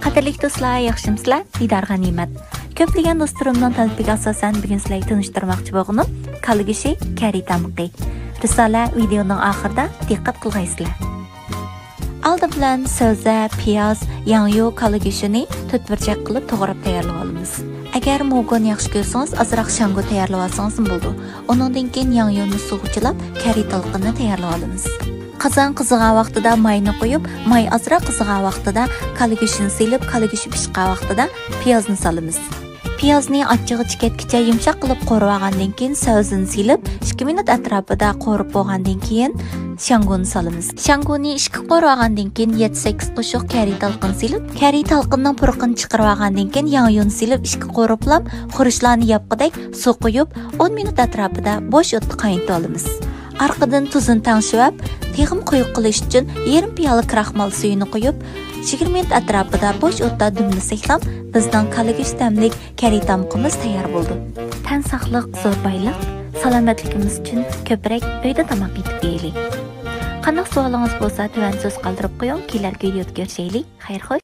Qadrli do'stlar, yaxshimsizlar? Didor G'animat. Ko'plagan do'stlarimning talabiga asosan bugun sizlarga tanishtirmoqchi bo'lganim kalgishi kari tamqi. Risola videoning oxirida diqqat qilgaysizlar. Aldi bilan so'za, piyoz, yangyu kalgishini to'tvirchak qilib to'g'rab tayyorlab olamiz. Agar mo'gon yaxshi ko'rsangiz, azroq shango tayyorlab olsangiz bo'ldi. Undan keyin yangyuni suvchilab kari talqini tayyorlab olamiz. Qozon qizigan vaqtida mayni qo'yib, may azroq qizigan vaqtida kalgishni silib, kalgishi pishgan vaqtida piyozni solamiz. Piyozni achchig'i ketkicha yumshoq qilib qo'rib olgandan keyin so'zini silib, 2 minut atrofida qo'rib bo'lgandan keyin shangoni solamiz. Shangoni ishqi qo'rib olgandan keyin 7-8 qoshiq kari talqin silib, kari talqinning purqini chiqarib olgandan keyin yangyoni silib, ishqi qo'riblab, xurishlarni yapqidek suv qo'yib, 10 minut atrofida bo'sh o'tda qaynatib olamiz. Arqadan tuzini tangshib, texim quyuq qilish uchun 1/2 piyola kraxmal suyini qo'yib, 20 minut atrofida bo'sh o'tda dumlasak, bizning kalgish tamlik kari tamqimiz tayyor bo'ldi. Tan saqliq zo'r boylik, salomatligimiz uchun ko'proq uyda tamoq yetib yeylik. Qanday savolingiz bo'lsa, tuvan so'z qoldirib qo'ying, kelar videoda ko'rishaylik. Xayr-xo'sh.